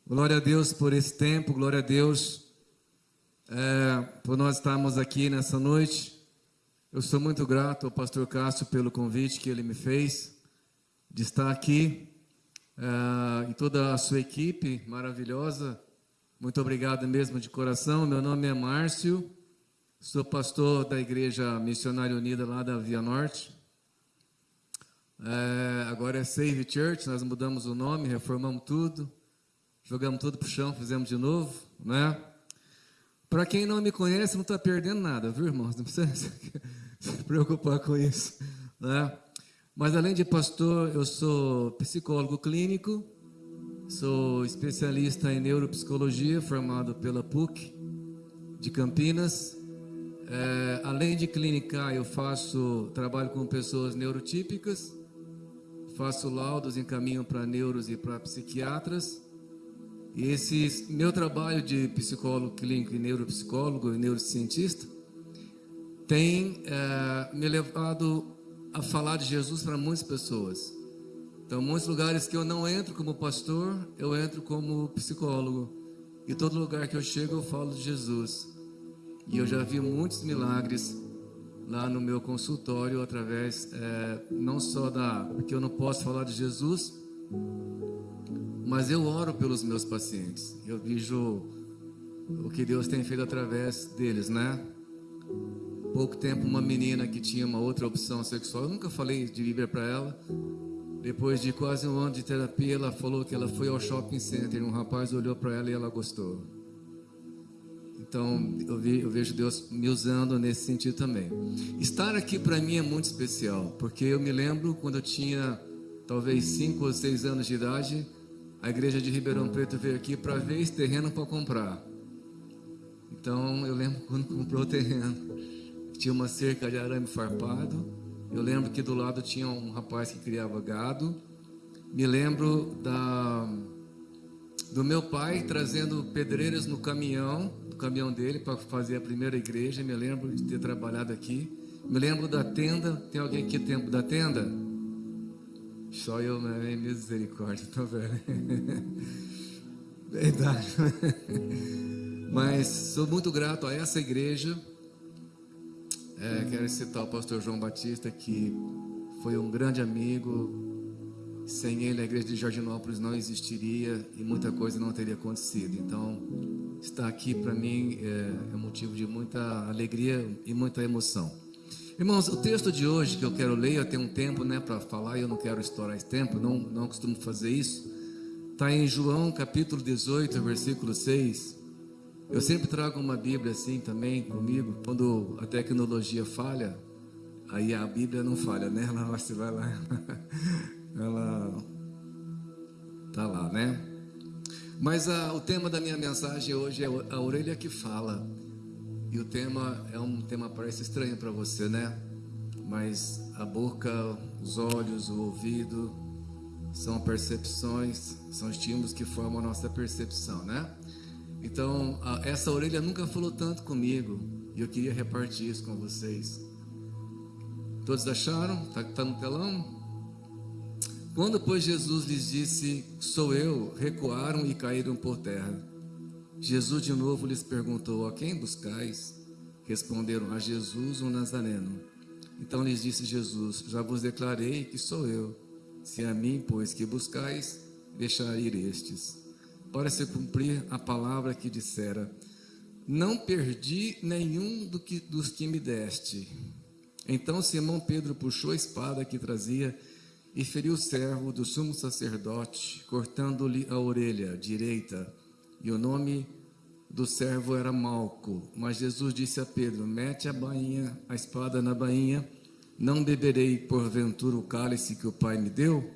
Glória a Deus por esse tempo, glória a Deus por nós estarmos aqui nessa noite. Eu sou muito grato ao pastor Cássio pelo convite que ele me fez de estar aqui e toda a sua equipe maravilhosa. Muito obrigado mesmo de coração. Meu nome é Márcio, sou pastor da Igreja Missionária Unida lá da Via Norte. Agora é Save Church, nós mudamos o nome, reformamos tudo. Jogamos tudo para o chão, fizemos de novo, né? Para quem não me conhece, não está perdendo nada, viu, irmãos? Não precisa se preocupar com isso, né? Mas além de pastor, eu sou psicólogo clínico, sou especialista em neuropsicologia, formado pela PUC de Campinas. Além de clinicar, eu trabalho com pessoas neurotípicas, faço laudos, encaminho para neuros e para psiquiatras. E esse meu trabalho de psicólogo clínico e neuropsicólogo e neurocientista tem me levado a falar de Jesus para muitas pessoas. Então, muitos lugares que eu não entro como pastor, eu entro como psicólogo. E todo lugar que eu chego, eu falo de Jesus. E eu já vi muitos milagres lá no meu consultório, através, não só porque eu não posso falar de Jesus, mas eu oro pelos meus pacientes. Eu vejo o que Deus tem feito através deles, né? Pouco tempo, uma menina que tinha uma outra opção sexual, eu nunca falei de Bíblia para ela. Depois de quase um ano de terapia, ela falou que ela foi ao shopping center. Um rapaz olhou para ela e ela gostou. Então, eu vejo Deus me usando nesse sentido também. Estar aqui para mim é muito especial, porque eu me lembro quando eu tinha talvez 5 ou 6 anos de idade. A igreja de Ribeirão Preto veio aqui para ver esse terreno para comprar. Então eu lembro quando comprou o terreno, tinha uma cerca de arame farpado. Eu lembro que do lado tinha um rapaz que criava gado. Me lembro do meu pai trazendo pedreiras no caminhão dele para fazer a primeira igreja. Me lembro de ter trabalhado aqui. Me lembro da tenda. Tem alguém aqui tempo da tenda? Só eu, né? Misericórdia, tô velho. Verdade. Mas sou muito grato a essa igreja. Quero citar o pastor João Batista, que foi um grande amigo. Sem ele, a igreja de Jardinópolis não existiria e muita coisa não teria acontecido. Então, estar aqui para mim é motivo de muita alegria e muita emoção. Irmãos, o texto de hoje que eu quero ler, eu tenho um tempo, né, para falar e eu não quero estourar esse tempo, não costumo fazer isso. Está em João capítulo 18, versículo 6. Eu sempre trago uma Bíblia assim também comigo. Quando a tecnologia falha, aí a Bíblia não falha, né? Você vai lá, ela está lá, né? Mas o tema da minha mensagem hoje é a orelha que fala. E o tema é um tema parece estranho para você, né? Mas a boca, os olhos, o ouvido são percepções, são estímulos que formam a nossa percepção, né? Então, essa orelha nunca falou tanto comigo e eu queria repartir isso com vocês. Todos acharam? Tá no telão? Quando, pois, Jesus lhes disse, sou eu, recuaram e caíram por terra. Jesus de novo lhes perguntou, a quem buscais? Responderam, a Jesus, o Nazareno. Então lhes disse Jesus, já vos declarei que sou eu. Se a mim, pois, que buscais, deixai ir estes. Para se cumprir a palavra que dissera, não perdi nenhum dos que me deste. Então Simão Pedro puxou a espada que trazia e feriu o servo do sumo sacerdote, cortando-lhe a orelha direita. E o nome do servo era Malco. Mas Jesus disse a Pedro, mete a espada na bainha. Não beberei porventura o cálice que o Pai me deu?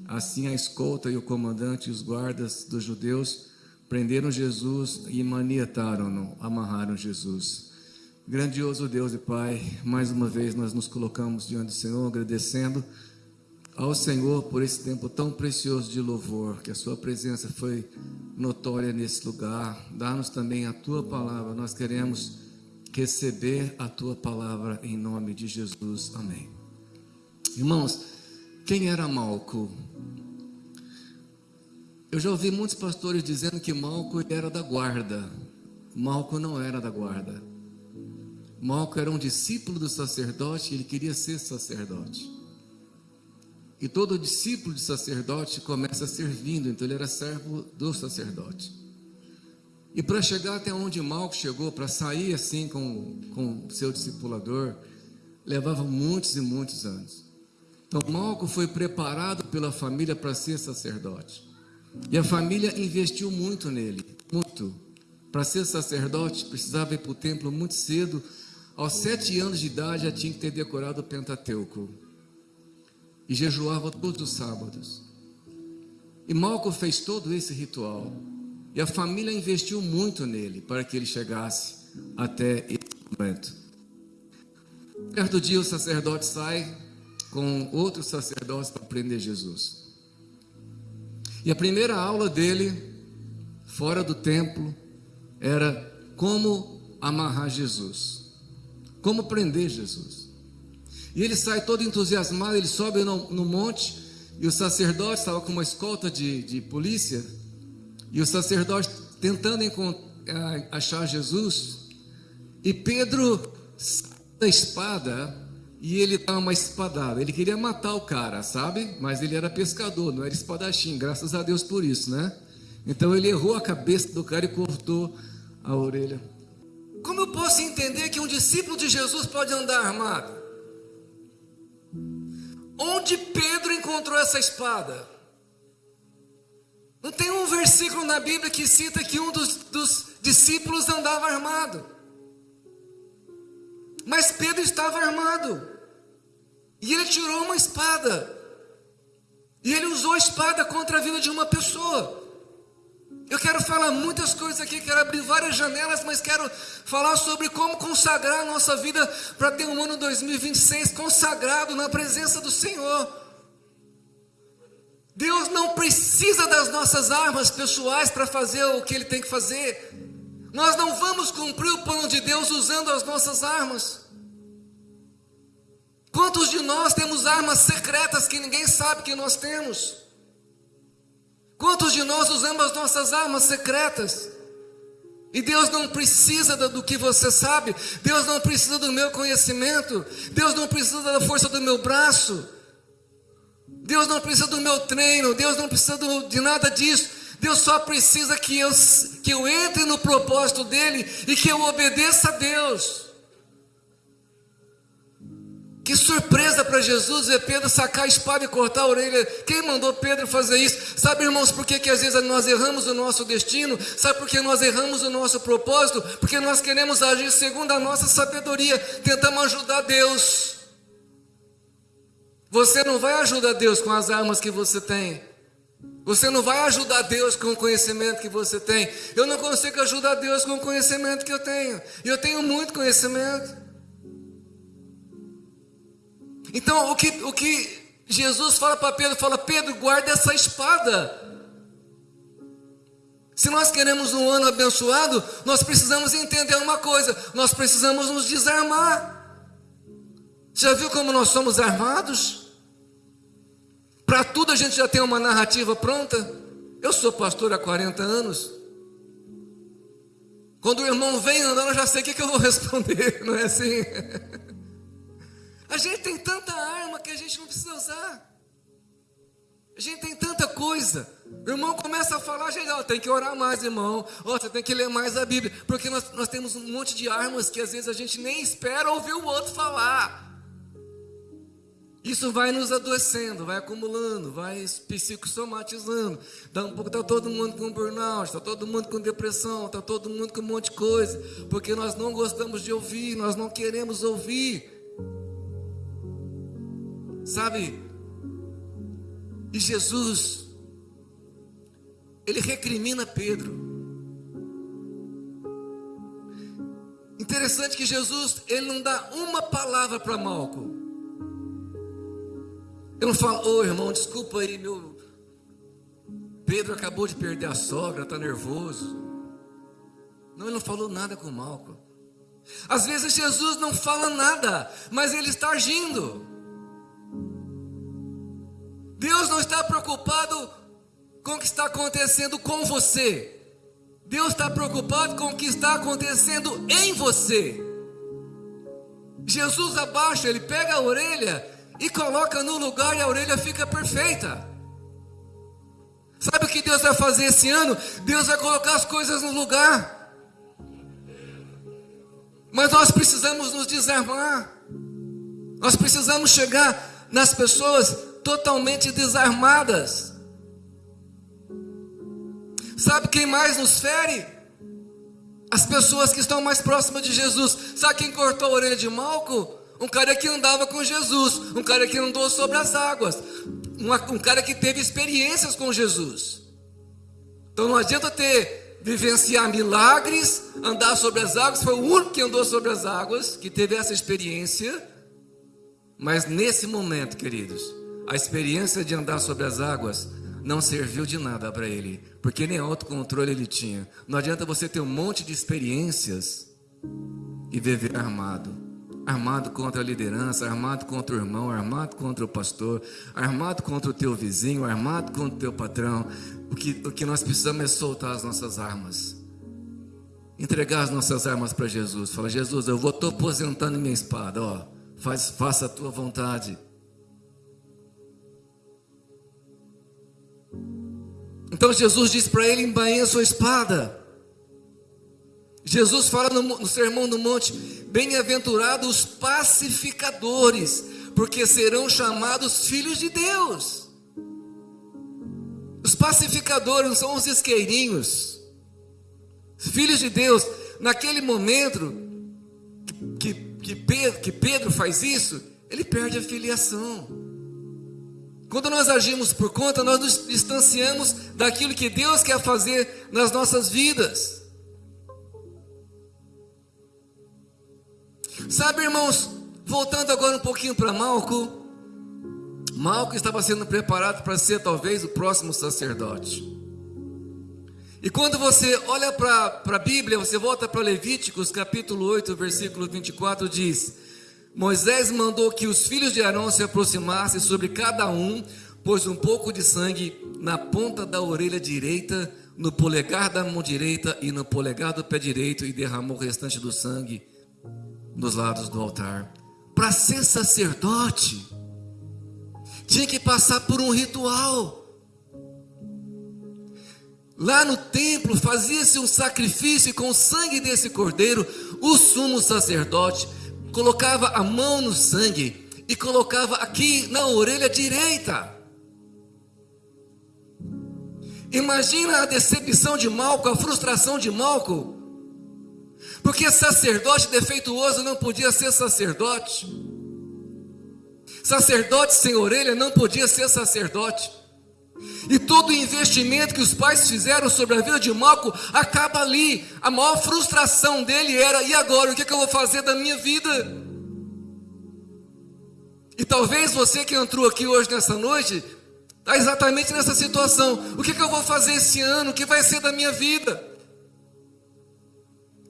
Assim a escolta e o comandante e os guardas dos judeus prenderam Jesus e manietaram-no, amarraram Jesus. Grandioso Deus e Pai, mais uma vez nós nos colocamos diante do Senhor, agradecendo ao Senhor por esse tempo tão precioso de louvor, que a sua presença foi notória nesse lugar. Dá-nos também a tua palavra, nós queremos receber a tua palavra em nome de Jesus, amém. Irmãos, quem era Malco? Eu já ouvi muitos pastores dizendo que Malco era da guarda. Malco não era da guarda. Malco era um discípulo do sacerdote, ele queria ser sacerdote. E todo discípulo de sacerdote começa servindo, então ele era servo do sacerdote. E para chegar até onde Malco chegou, para sair assim com seu discipulador, levava muitos e muitos anos. Então Malco foi preparado pela família para ser sacerdote. E a família investiu muito nele, muito. Para ser sacerdote, precisava ir para o templo muito cedo. Aos 7 anos de idade, já tinha que ter decorado o Pentateuco. E jejuava todos os sábados. E Malco fez todo esse ritual. E a família investiu muito nele, para que ele chegasse até esse momento. Certo dia, o sacerdote sai com outros sacerdotes para prender Jesus. E a primeira aula dele, fora do templo, era como amarrar Jesus, como prender Jesus. E ele sai todo entusiasmado, ele sobe no monte, e o sacerdote estava com uma escolta de polícia, e o sacerdote tentando achar Jesus, e Pedro sai da espada, e ele dá uma espadada. Ele queria matar o cara, sabe? Mas ele era pescador, não era espadachim, graças a Deus por isso, né? Então ele errou a cabeça do cara e cortou a orelha. Como eu posso entender que um discípulo de Jesus pode andar armado? Onde Pedro encontrou essa espada? Não tem um versículo na Bíblia que cita que um dos discípulos andava armado. Mas Pedro estava armado. E ele tirou uma espada. E ele usou a espada contra a vida de uma pessoa. Eu quero falar muitas coisas aqui, quero abrir várias janelas, mas quero falar sobre como consagrar a nossa vida para ter um ano 2026 consagrado na presença do Senhor. Deus não precisa das nossas armas pessoais para fazer o que Ele tem que fazer. Nós não vamos cumprir o plano de Deus usando as nossas armas. Quantos de nós temos armas secretas que ninguém sabe que nós temos? Quantos de nós usamos as nossas armas secretas? E Deus não precisa do que você sabe. Deus não precisa do meu conhecimento. Deus não precisa da força do meu braço. Deus não precisa do meu treino. Deus não precisa de nada disso. Deus só precisa que eu entre no propósito dEle e que eu obedeça a Deus. Que surpresa para Jesus ver Pedro sacar a espada e cortar a orelha. Quem mandou Pedro fazer isso? Sabe, irmãos, por que às vezes nós erramos o nosso destino? Sabe por que nós erramos o nosso propósito? Porque nós queremos agir segundo a nossa sabedoria. Tentamos ajudar Deus. Você não vai ajudar Deus com as armas que você tem. Você não vai ajudar Deus com o conhecimento que você tem. Eu não consigo ajudar Deus com o conhecimento que eu tenho. E eu tenho muito conhecimento. Então o que Jesus fala para Pedro, fala: Pedro, guarda essa espada. Se nós queremos um ano abençoado, nós precisamos entender uma coisa: nós precisamos nos desarmar. Já viu como nós somos armados? Para tudo a gente já tem uma narrativa pronta. Eu sou pastor há 40 anos. Quando o irmão vem andando, eu já sei o que eu vou responder, não é assim? A gente tem tanta arma que a gente não precisa usar. A gente tem tanta coisa. O irmão começa a falar, a gente tem que orar mais, irmão. Você tem que ler mais a Bíblia. Porque nós temos um monte de armas que às vezes a gente nem espera ouvir o outro falar. Isso vai nos adoecendo, vai acumulando, vai psicossomatizando. Está todo mundo com burnout, está todo mundo com depressão, está todo mundo com um monte de coisa. Porque nós não gostamos de ouvir, nós não queremos ouvir. Sabe? E Jesus, Ele recrimina Pedro. Interessante que Jesus, Ele não dá uma palavra para Malco. Ele não fala: ô irmão, desculpa aí, meu Pedro acabou de perder a sogra, está nervoso. Não, Ele não falou nada com Malco. Às vezes Jesus não fala nada, mas Ele está agindo. Deus não está preocupado com o que está acontecendo com você. Deus está preocupado com o que está acontecendo em você. Jesus abaixa, ele pega a orelha e coloca no lugar e a orelha fica perfeita. Sabe o que Deus vai fazer esse ano? Deus vai colocar as coisas no lugar. Mas nós precisamos nos desarmar. Nós precisamos chegar nas pessoas totalmente desarmadas. Sabe quem mais nos fere? As pessoas que estão mais próximas de Jesus. Sabe quem cortou a orelha de Malco? Um cara que andava com Jesus, um cara que andou sobre as águas, um cara que teve experiências com Jesus. Então não adianta vivenciar milagres, andar sobre as águas. Foi o único que andou sobre as águas, que teve essa experiência. Mas nesse momento, queridos, a experiência de andar sobre as águas não serviu de nada para ele, porque nem autocontrole ele tinha. Não adianta você ter um monte de experiências e viver armado contra a liderança, armado contra o irmão, armado contra o pastor, armado contra o teu vizinho, armado contra o teu patrão. O que nós precisamos é soltar as nossas armas, entregar as nossas armas para Jesus. Fala: Jesus, eu estou aposentando minha espada, ó, faça a tua vontade. Então Jesus diz para ele: embainhe a sua espada. Jesus fala no Sermão do Monte: bem-aventurados os pacificadores, porque serão chamados filhos de Deus. Os pacificadores não são os isqueirinhos. Filhos de Deus. Naquele momento que Pedro faz isso, ele perde a filiação. Quando nós agimos por conta, nós nos distanciamos daquilo que Deus quer fazer nas nossas vidas. Sabe, irmãos, voltando agora um pouquinho para Malco. Malco estava sendo preparado para ser talvez o próximo sacerdote. E quando você olha para a Bíblia, você volta para Levíticos capítulo 8, versículo 24, diz: Moisés mandou que os filhos de Arão se aproximassem sobre cada um, pôs um pouco de sangue na ponta da orelha direita, no polegar da mão direita e no polegar do pé direito, e derramou o restante do sangue nos lados do altar. Para ser sacerdote, tinha que passar por um ritual. Lá no templo fazia-se um sacrifício, e com o sangue desse cordeiro, o sumo sacerdote colocava a mão no sangue e colocava aqui na orelha direita. Imagina a decepção de Malco, a frustração de Malco, porque sacerdote defeituoso não podia ser sacerdote. Sacerdote sem orelha não podia ser sacerdote. E todo o investimento que os pais fizeram sobre a vida de Malco acaba ali. A maior frustração dele era: e agora, o que eu vou fazer da minha vida? E talvez você que entrou aqui hoje nessa noite está exatamente nessa situação. O que eu vou fazer esse ano? O que vai ser da minha vida?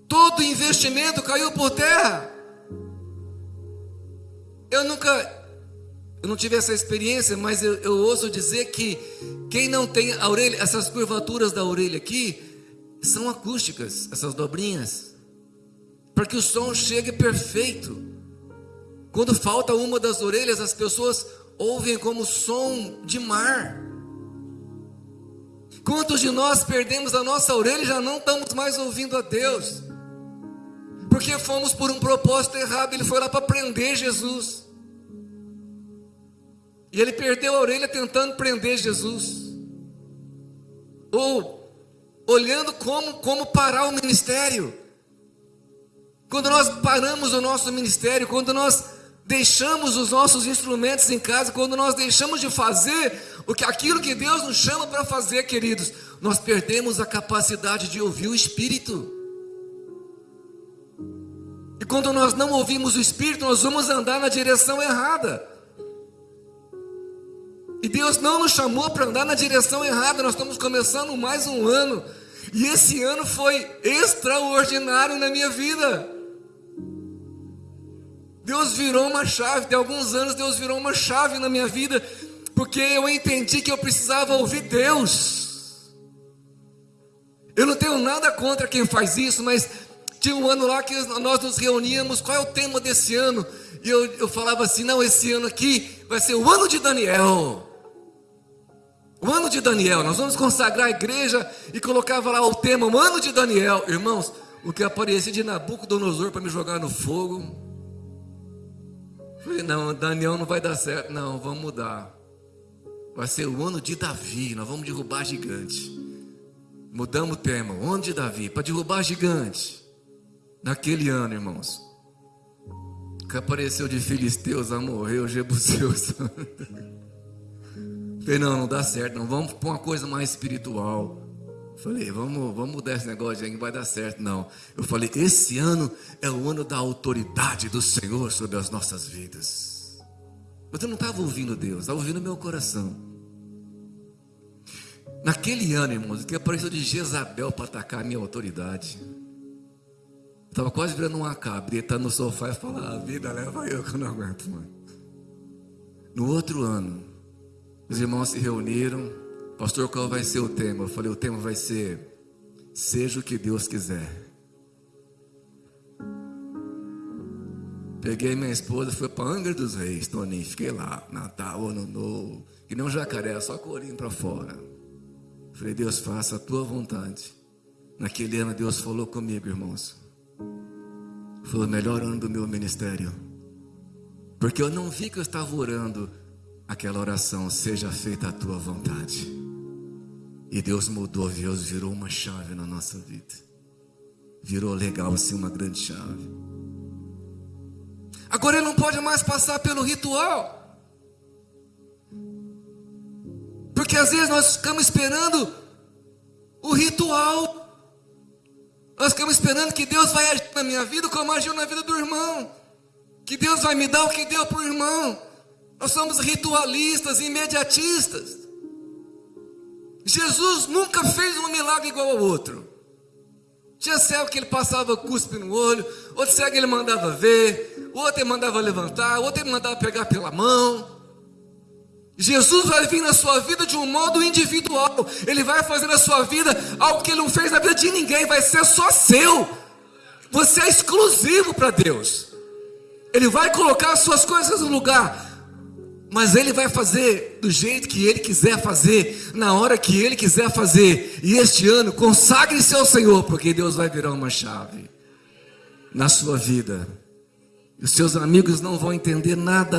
Todo o investimento caiu por terra. Eu não tive essa experiência, mas eu ouso dizer que quem não tem a orelha, essas curvaturas da orelha aqui, são acústicas, essas dobrinhas, para que o som chegue perfeito. Quando falta uma das orelhas, as pessoas ouvem como som de mar. Quantos de nós perdemos a nossa orelha e já não estamos mais ouvindo a Deus? Porque fomos por um propósito errado. Ele foi lá para prender Jesus. E ele perdeu a orelha tentando prender Jesus. Ou olhando como parar o ministério. Quando nós paramos o nosso ministério, quando nós deixamos os nossos instrumentos em casa, quando nós deixamos de fazer aquilo que Deus nos chama para fazer, queridos, nós perdemos a capacidade de ouvir o Espírito. E quando nós não ouvimos o Espírito, nós vamos andar na direção errada. E Deus não nos chamou para andar na direção errada. Nós estamos começando mais um ano, e esse ano foi extraordinário na minha vida. Deus virou uma chave. Tem alguns anos Deus virou uma chave na minha vida. porque eu entendi que eu precisava ouvir Deus. Eu não tenho nada contra quem faz isso, mas tinha um ano lá que nós nos reuníamos. Qual é o tema desse ano? E eu falava assim: não, esse ano aqui vai ser o ano de Daniel. O ano de Daniel, nós vamos consagrar a igreja, e colocava lá o tema, o ano de Daniel. Irmãos, o que aparecia de Nabucodonosor para me jogar no fogo. Falei: não, Daniel não vai dar certo, não, vamos mudar. Vai ser o ano de Davi, nós vamos derrubar gigante. Mudamos o tema, o ano de Davi, para derrubar gigante. Naquele ano, irmãos, o que apareceu de filisteus a morrer, os jebuseus. Falei: não dá certo, não, vamos pôr uma coisa mais espiritual. Falei: vamos mudar esse negócio aí, não vai dar certo não. Eu falei: esse ano é o ano da autoridade do Senhor sobre as nossas vidas. Mas eu não estava ouvindo Deus, estava ouvindo meu coração. Naquele ano, irmãos, o que apareceu de Jezabel para atacar a minha autoridade. Estava quase virando uma cabra, ele tá no sofá e falar: a vida leva eu que eu não aguento mais. No outro ano, os irmãos se reuniram. Pastor, qual vai ser o tema? Eu falei: o tema vai ser: seja o que Deus quiser. Peguei minha esposa, fui para Angra dos Reis, Toninho, fiquei lá, Natal, Ano Novo, que nem um jacaré, só corinho para fora. Falei: Deus, faça a tua vontade. Naquele ano Deus falou comigo, irmãos. Foi o melhor ano do meu ministério, porque eu não vi que eu estava orando aquela oração: seja feita a tua vontade. E Deus mudou, Deus virou uma chave na nossa vida. Virou legal assim, uma grande chave. Agora ele não pode mais passar pelo ritual, porque às vezes nós ficamos esperando o ritual. Nós ficamos esperando que Deus vai agir na minha vida como agiu na vida do irmão, que Deus vai me dar o que deu para o irmão. Nós somos ritualistas, imediatistas. Jesus nunca fez um milagre igual ao outro. Tinha cego que ele passava cuspe no olho, outro cego ele mandava ver, o outro ele mandava levantar, o outro ele mandava pegar pela mão. Jesus vai vir na sua vida de um modo individual. Ele vai fazer na sua vida algo que ele não fez na vida de ninguém. Vai ser só seu. Você é exclusivo para Deus. Ele vai colocar as suas coisas no lugar, mas ele vai fazer do jeito que ele quiser fazer, na hora que ele quiser fazer. E este ano, consagre-se ao Senhor, porque Deus vai virar uma chave na sua vida. Os seus amigos não vão entender nada.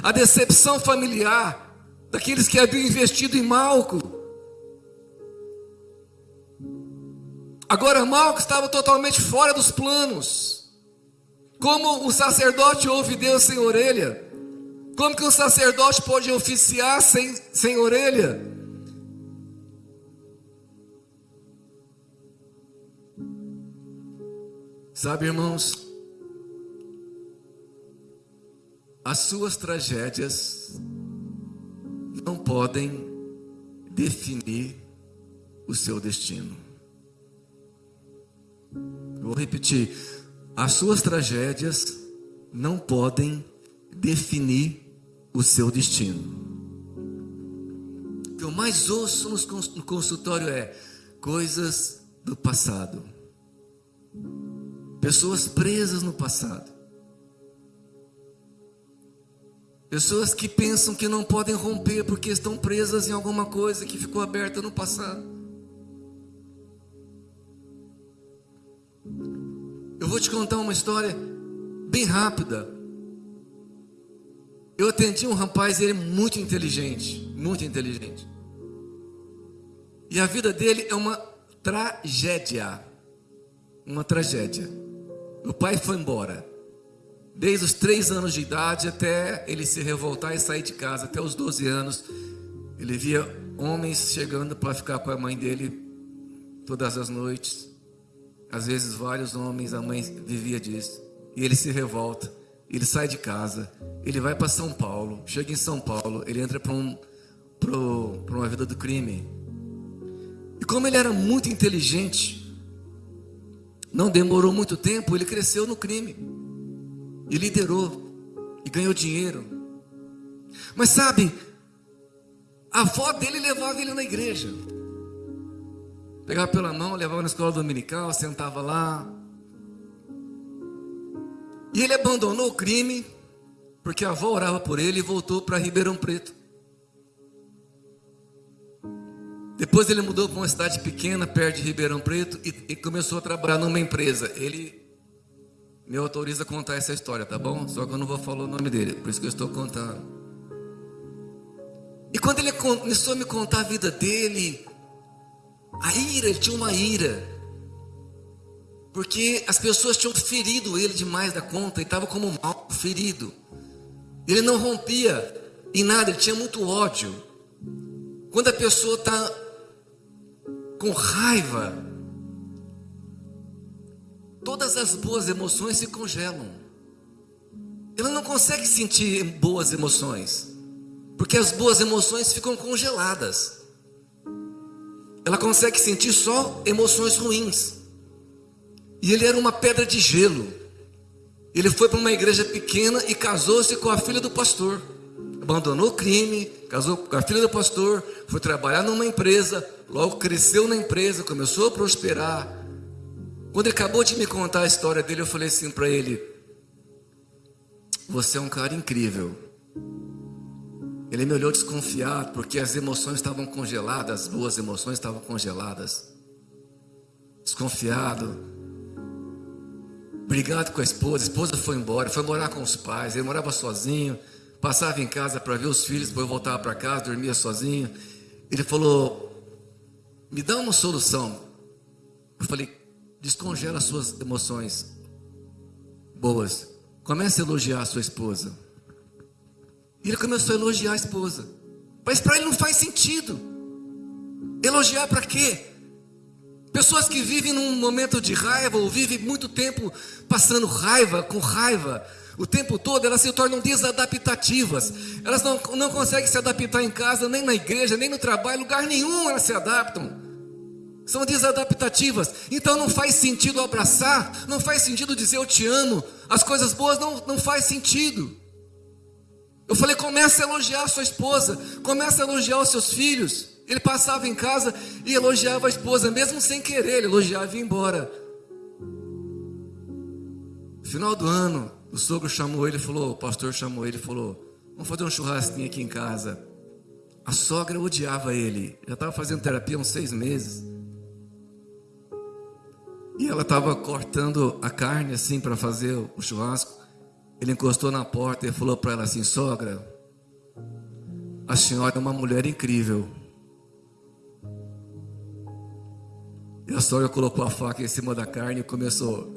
A decepção familiar daqueles que haviam investido em Malco. Agora Malco estava totalmente fora dos planos. Como um sacerdote ouve Deus sem orelha? Como que um sacerdote pode oficiar sem orelha? Sabe, irmãos, as suas tragédias não podem definir o seu destino. Vou repetir: as suas tragédias não podem definir o seu destino. O que eu mais ouço no consultório é coisas do passado, pessoas presas no passado, pessoas que pensam que não podem romper porque estão presas em alguma coisa que ficou aberta no passado. Eu vou te contar uma história bem rápida. Eu atendi um rapaz, ele é muito inteligente. E a vida dele é uma tragédia. Uma tragédia. O pai foi embora. Desde os 3 anos de idade até ele se revoltar e sair de casa, até os 12 anos, ele via homens chegando para ficar com a mãe dele todas as noites. Às vezes vários homens, a mãe vivia disso. E ele se revolta, ele sai de casa, ele vai para São Paulo. Chega em São Paulo, ele entra para uma vida do crime. E como ele era muito inteligente, não demorou muito tempo, ele cresceu no crime. E liderou, e ganhou dinheiro. Mas sabe, a avó dele levava ele na igreja. Pegava pela mão, levava na escola dominical, sentava lá. E ele abandonou o crime, porque a avó orava por ele e voltou para Ribeirão Preto. Depois ele mudou para uma cidade pequena, perto de Ribeirão Preto, e começou a trabalhar numa empresa. Ele me autoriza a contar essa história, tá bom? Só que eu não vou falar o nome dele, por isso que eu estou contando. E quando ele começou a me contar a vida dele, ele tinha uma ira, porque as pessoas tinham ferido ele demais da conta, e estava como mal ferido. Ele não rompia em nada, ele tinha muito ódio. Quando a pessoa está com raiva, todas as boas emoções se congelam. Ela não consegue sentir boas emoções, porque as boas emoções ficam congeladas. Ela consegue sentir só emoções ruins. E ele era uma pedra de gelo. Ele foi para uma igreja pequena e casou-se com a filha do pastor. Abandonou o crime, casou com a filha do pastor, foi trabalhar numa empresa, logo cresceu na empresa, começou a prosperar. Quando ele acabou de me contar a história dele, eu falei assim para ele: você é um cara incrível. Ele me olhou desconfiado, porque as emoções estavam congeladas, as boas emoções estavam congeladas. Desconfiado, brigado com a esposa foi embora, foi morar com os pais, ele morava sozinho, passava em casa para ver os filhos, depois voltava para casa, dormia sozinho. Ele falou: me dá uma solução. Eu falei: descongela as suas emoções boas, comece a elogiar a sua esposa. E ele começou a elogiar a esposa, mas para ele não faz sentido. Elogiar para quê? Pessoas que vivem num momento de raiva, ou vivem muito tempo passando raiva, com raiva o tempo todo, elas se tornam desadaptativas. Elas não conseguem se adaptar em casa, nem na igreja, nem no trabalho, lugar nenhum elas se adaptam. São desadaptativas. Então não faz sentido abraçar, não faz sentido dizer eu te amo. As coisas boas não faz sentido. Eu falei: comece a elogiar a sua esposa, comece a elogiar os seus filhos. Ele passava em casa e elogiava a esposa, mesmo sem querer, ele elogiava e ia embora. No final do ano, o sogro chamou ele e falou, o pastor chamou ele e falou: vamos fazer um churrasquinho aqui em casa. A sogra odiava ele, já estava fazendo terapia há uns 6 meses. E ela estava cortando a carne assim para fazer o churrasco. Ele encostou na porta e falou para ela assim: sogra, a senhora é uma mulher incrível. E a sogra colocou a faca em cima da carne e começou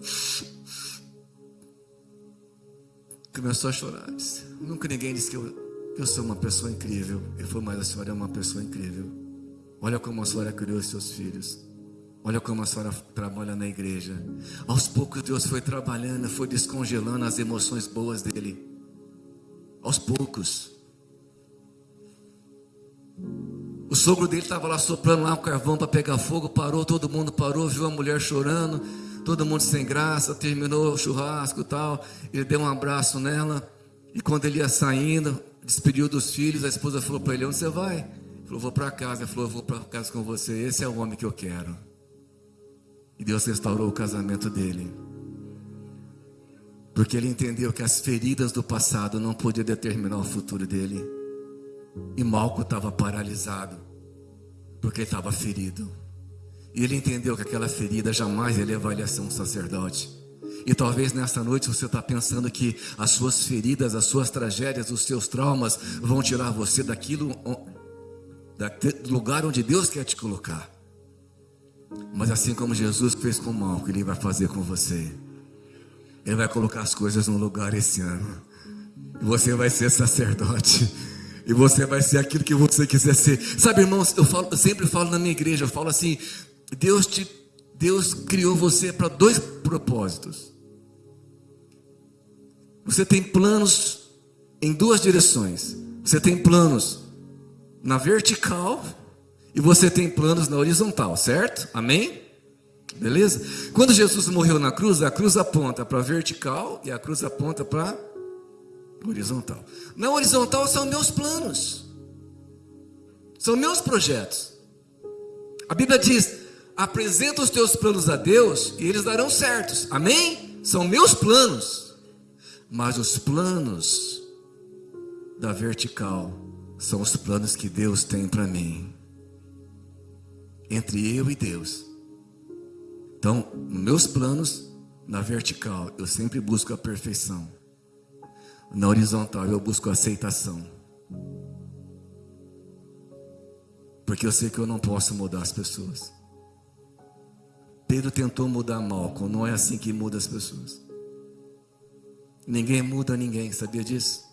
a chorar. Disse: nunca ninguém disse que eu sou uma pessoa incrível. Ele falou: mas a senhora é uma pessoa incrível. Olha como a senhora criou os seus filhos. Olha como a senhora trabalha na igreja. Aos poucos Deus foi trabalhando, foi descongelando as emoções boas dele. Aos poucos. O sogro dele estava lá soprando lá o carvão para pegar fogo, parou, todo mundo parou, viu a mulher chorando, todo mundo sem graça, terminou o churrasco e tal. Ele deu um abraço nela, e quando ele ia saindo, despediu dos filhos, a esposa falou para ele: onde você vai? Ele falou: vou para casa. Ele falou: eu vou para casa com você, esse é o homem que eu quero. E Deus restaurou o casamento dele, porque ele entendeu que as feridas do passado não podiam determinar o futuro dele. E Malco estava paralisado, porque ele estava ferido. E ele entendeu que aquela ferida jamais ele levaria a ser um sacerdote. E talvez nessa noite você está pensando que as suas feridas, as suas tragédias, os seus traumas vão tirar você do lugar onde Deus quer te colocar. Mas assim como Jesus fez com Malco, Ele vai fazer com você. Ele vai colocar as coisas no lugar esse ano. E você vai ser sacerdote. E você vai ser aquilo que você quiser ser. Sabe, irmãos, eu sempre falo na minha igreja, eu falo assim: Deus criou você para 2 propósitos. Você tem planos em 2 direções. Você tem planos na vertical e você tem planos na horizontal, certo? Amém? Beleza? Quando Jesus morreu na cruz, a cruz aponta para a vertical e a cruz aponta para Horizontal. Na horizontal são meus planos. São meus projetos. A Bíblia diz: apresenta os teus planos a Deus e eles darão certos. Amém? São meus planos. Mas os planos da vertical são os planos que Deus tem para mim. Entre eu e Deus. Então, meus planos na vertical, eu sempre busco a perfeição. Na horizontal, eu busco a aceitação. Porque eu sei que eu não posso mudar as pessoas. Pedro tentou mudar Malcolm, não é assim que muda as pessoas. Ninguém muda ninguém, sabia disso?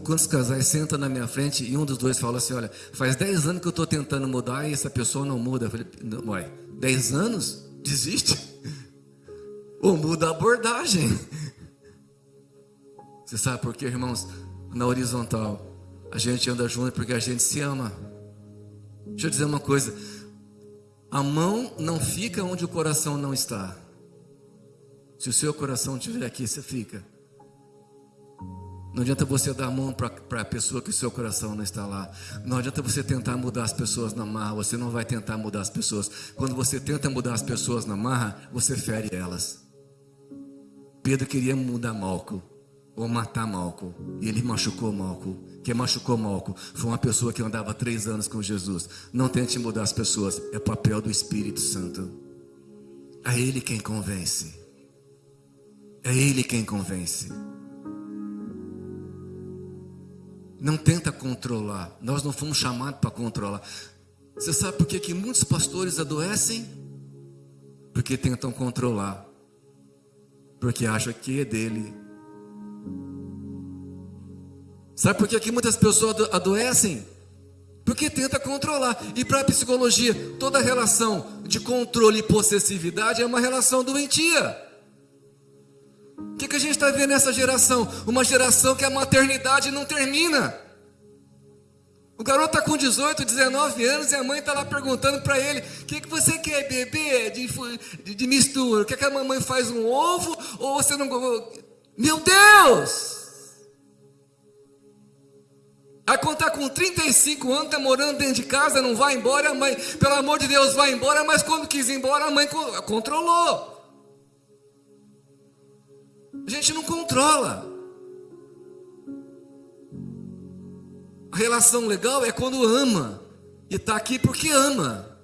Quantos casais sentam na minha frente e um dos dois fala assim: olha, faz 10 anos que eu estou tentando mudar e essa pessoa não muda. Eu falei: uai, 10 anos? Desiste? Ou muda a abordagem. Você sabe por quê, irmãos? Na horizontal a gente anda junto porque a gente se ama. Deixa eu dizer uma coisa: a mão não fica onde o coração não está. Se o seu coração estiver aqui, você fica. Não adianta você dar a mão para a pessoa que o seu coração não está lá. Não adianta você tentar mudar as pessoas na marra. Você não vai tentar mudar as pessoas. Quando você tenta mudar as pessoas na marra, você fere elas. Pedro queria mudar Malco, ou matar Malco, e ele machucou Malco. Quem machucou Malco foi uma pessoa que andava 3 anos com Jesus. Não tente mudar as pessoas. É papel do Espírito Santo. É Ele quem convence. É Ele quem convence. Não tenta controlar. Nós não fomos chamados para controlar. Você sabe por que muitos pastores adoecem? Porque tentam controlar. Porque acham que é dele. Sabe por que muitas pessoas adoecem? Porque tenta controlar. E para a psicologia, toda relação de controle e possessividade é uma relação doentia. O que a gente está vendo nessa geração? Uma geração que a maternidade não termina. O garoto está com 18, 19 anos e a mãe está lá perguntando para ele: o que você quer beber de mistura? Quer que a mamãe faz um ovo ou você não... Meu Deus! Aí quando está com 35 anos, está morando dentro de casa, não vai embora, a mãe, pelo amor de Deus, vai embora, mas quando quis ir embora, a mãe controlou. A gente não controla. A relação legal é quando ama. E está aqui porque ama.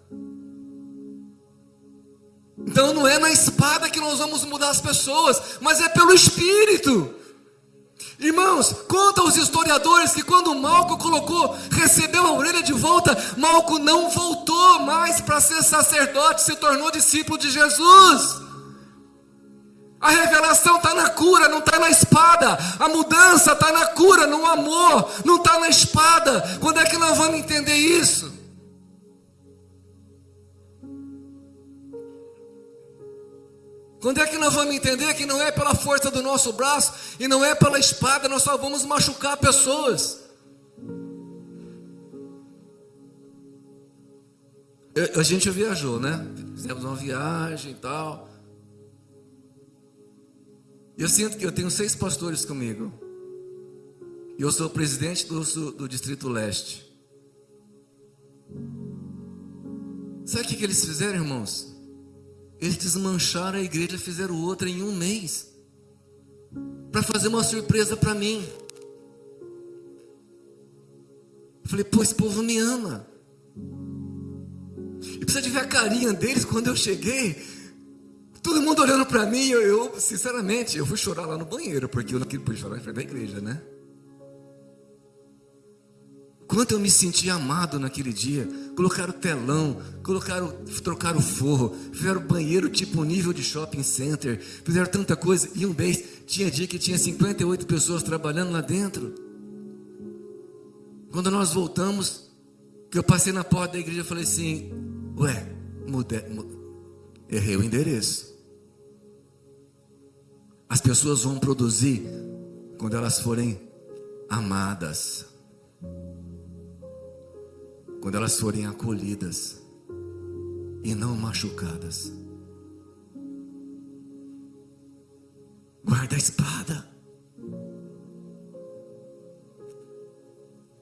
Então não é na espada que nós vamos mudar as pessoas, mas é pelo Espírito. Irmãos, conta os historiadores que quando Malco recebeu a orelha de volta, Malco não voltou mais para ser sacerdote, se tornou discípulo de Jesus. A revelação está na cura, não está na espada. A mudança está na cura, no amor, não está na espada. Quando é que nós vamos entender isso? Quando é que nós vamos entender que não é pela força do nosso braço e não é pela espada, nós só vamos machucar pessoas? A gente viajou, né? Fizemos uma viagem e tal. Eu sinto que eu tenho 6 pastores comigo. E eu sou o presidente do Distrito Leste. Sabe o que eles fizeram, irmãos? Eles desmancharam a igreja e fizeram outra em 1 mês. Para fazer uma surpresa para mim. Eu falei: pô, esse povo me ama. E precisa de ver a carinha deles quando eu cheguei. Todo mundo olhando para mim, eu sinceramente, eu fui chorar lá no banheiro, porque eu não queria chorar em frente da igreja, né? Quanto eu me senti amado naquele dia. Colocaram telão, trocaram forro, fizeram banheiro tipo nível de shopping center, fizeram tanta coisa. E 1 mês, tinha dia que tinha 58 pessoas trabalhando lá dentro. Quando nós voltamos, que eu passei na porta da igreja, eu falei assim: ué, errei o endereço. As pessoas vão produzir quando elas forem amadas, quando elas forem acolhidas e não machucadas. Guarda a espada.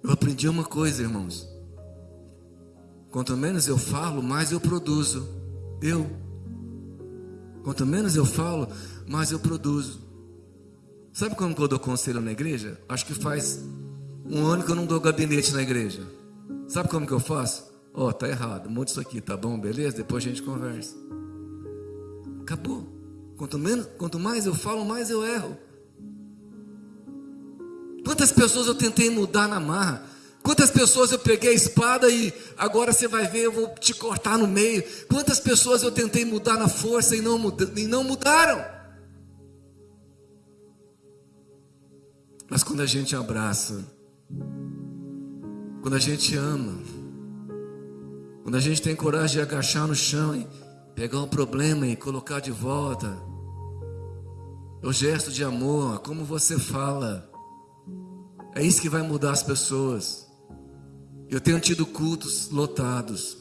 Eu aprendi uma coisa, irmãos. Quanto menos eu falo, mais eu produzo. Quanto menos eu falo, mais eu produzo. Sabe como que eu dou conselho na igreja? Acho que faz um ano que eu não dou gabinete na igreja. Sabe como que eu faço? Tá errado, muda isso aqui, tá bom? Beleza? Depois a gente conversa. Acabou. Quanto mais eu falo, mais eu erro. Quantas pessoas eu tentei mudar na marra? Quantas pessoas eu peguei a espada e agora você vai ver, eu vou te cortar no meio. Quantas pessoas eu tentei mudar na força e não mudaram? Mas quando a gente abraça, quando a gente ama, quando a gente tem coragem de agachar no chão e pegar um problema e colocar de volta, o gesto de amor, como você fala, é isso que vai mudar as pessoas. Eu tenho tido cultos lotados,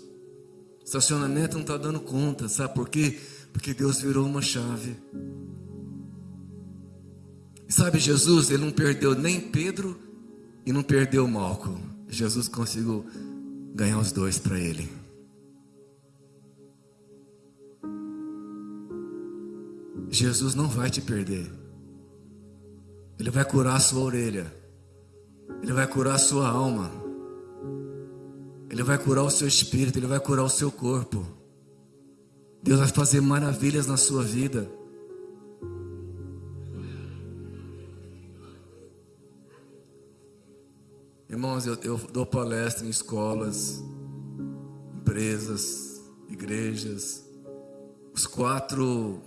estacionamento não está dando conta, sabe por quê? Porque Deus virou uma chave. E sabe, Jesus, ele não perdeu nem Pedro e não perdeu Malco. Jesus conseguiu ganhar os dois para ele. Jesus não vai te perder. Ele vai curar a sua orelha. Ele vai curar a sua alma. Ele vai curar o seu espírito. Ele vai curar o seu corpo. Deus vai fazer maravilhas na sua vida. Irmãos, eu dou palestra em escolas, empresas, igrejas. Os quatro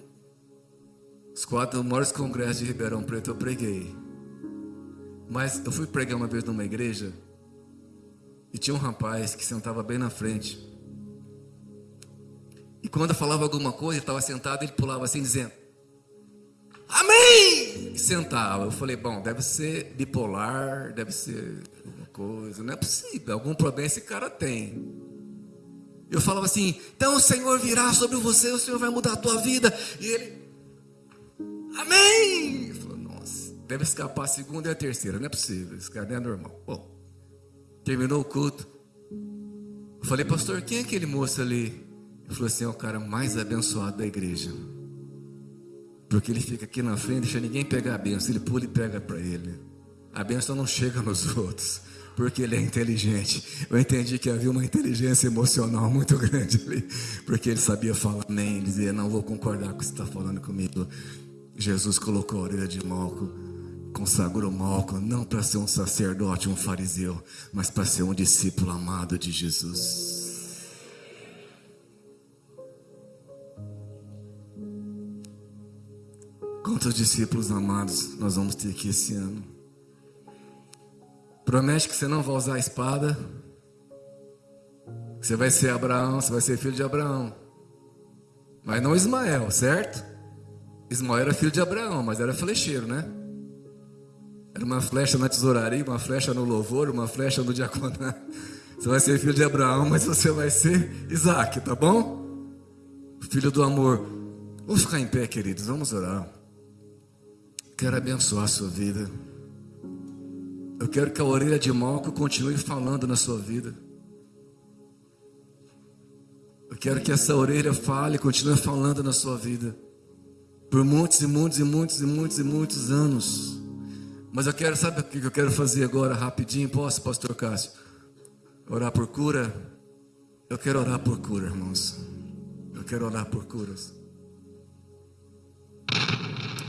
maiores congressos de Ribeirão Preto eu preguei. Mas eu fui pregar uma vez numa igreja e tinha um rapaz que sentava bem na frente. E quando eu falava alguma coisa, ele estava sentado, ele pulava assim dizendo: amém! E sentava. Eu falei, bom, deve ser bipolar, deve ser alguma coisa, não é possível, algum problema esse cara tem. Eu falava assim, então o Senhor virá sobre você, o Senhor vai mudar a tua vida. E ele, amém! Eu falei, nossa, deve escapar a segunda e a terceira, não é possível, esse cara não é normal. Bom, terminou o culto. Eu falei, pastor, quem é aquele moço ali? Ele falou assim, é o cara mais abençoado da igreja. Porque ele fica aqui na frente, deixa ninguém pegar a bênção, ele pula e pega para ele. A bênção não chega nos outros, porque ele é inteligente. Eu entendi que havia uma inteligência emocional muito grande ali, porque ele sabia falar amém, ele dizia, não vou concordar com o que você está falando comigo. Jesus colocou a orelha de Malco, consagrou Malco, não para ser um sacerdote, um fariseu, mas para ser um discípulo amado de Jesus. Quantos discípulos amados nós vamos ter aqui esse ano? Promete que você não vai usar a espada, que você vai ser Abraão, você vai ser filho de Abraão, mas não Ismael, certo? Ismael era filho de Abraão, mas era flecheiro, né? Era uma flecha na tesouraria, uma flecha no louvor, uma flecha no diaconato. Você vai ser filho de Abraão, mas você vai ser Isaac, tá bom? Filho do amor. Vamos ficar em pé, queridos, vamos orar. Quero abençoar a sua vida. Eu quero que a orelha de Malco continue falando na sua vida. Eu quero que essa orelha fale e continue falando na sua vida. Por muitos e muitos e muitos e muitos e muitos anos. Mas eu quero, sabe o que eu quero fazer agora rapidinho? Posso, pastor Cássio? Orar por cura? Eu quero orar por cura, irmãos. Eu quero orar por curas.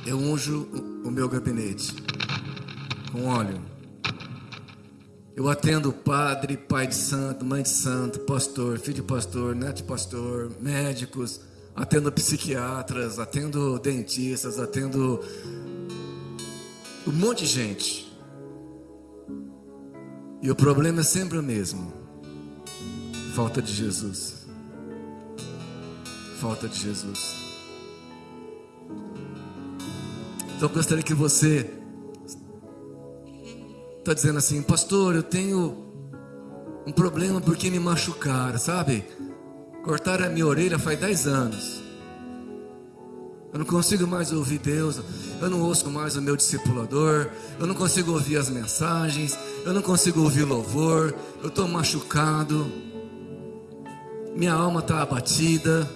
Eu unjo o meu gabinete com óleo. Eu atendo padre, pai de santo, mãe de santo, pastor, filho de pastor, neto de pastor, médicos, atendo psiquiatras, atendo dentistas, atendo um monte de gente. E o problema é sempre o mesmo: falta de Jesus. Falta de Jesus. Então eu gostaria que você está dizendo assim, pastor, eu tenho um problema porque me machucaram, sabe? Cortaram a minha orelha faz 10 anos. Eu não consigo mais ouvir Deus. Eu não ouço mais o meu discipulador. Eu não consigo ouvir as mensagens. Eu não consigo ouvir louvor. Eu estou machucado. Minha alma está abatida.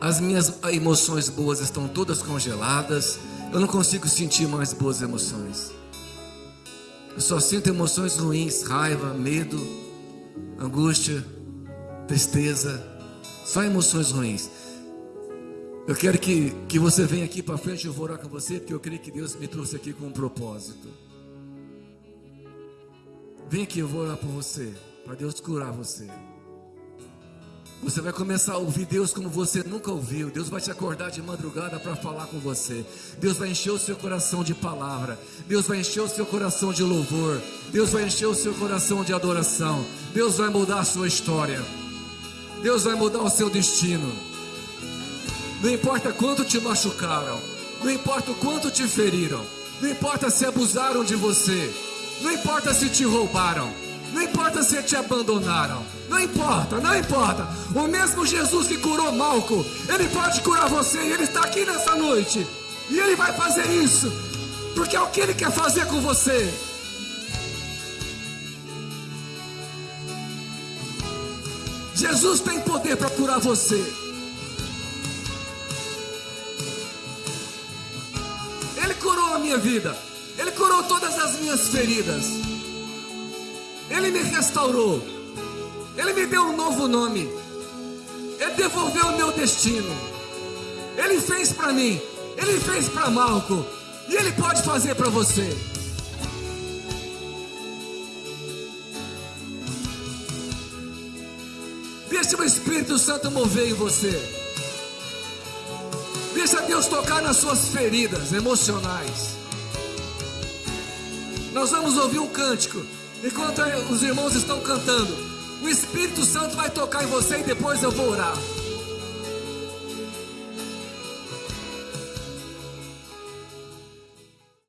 As minhas emoções boas estão todas congeladas. Eu não consigo sentir mais boas emoções. Eu só sinto emoções ruins, raiva, medo, angústia, tristeza. Só emoções ruins. Eu quero que você venha aqui para frente. Eu vou orar com você, porque eu creio que Deus me trouxe aqui com um propósito. Vem aqui, eu vou orar por você, para Deus curar você. Você vai começar a ouvir Deus como você nunca ouviu. Deus vai te acordar de madrugada para falar com você. Deus vai encher o seu coração de palavra. Deus vai encher o seu coração de louvor. Deus vai encher o seu coração de adoração. Deus vai mudar a sua história. Deus vai mudar o seu destino. Não importa quanto te machucaram, não importa o quanto te feriram, não importa se abusaram de você, não importa se te roubaram, não importa se te abandonaram, não importa, não importa. O mesmo Jesus que curou Malco, Ele pode curar você, e Ele está aqui nessa noite, e Ele vai fazer isso, porque é o que Ele quer fazer com você. Jesus tem poder para curar você. Ele curou a minha vida. Ele curou todas as minhas feridas. Ele me restaurou. Ele me deu um novo nome. Ele devolveu o meu destino. Ele fez para mim. Ele fez para Malco. E Ele pode fazer para você. Deixa o Espírito Santo mover em você. Deixa Deus tocar nas suas feridas emocionais. Nós vamos ouvir um cântico. Enquanto os irmãos estão cantando, o Espírito Santo vai tocar em você e depois eu vou orar.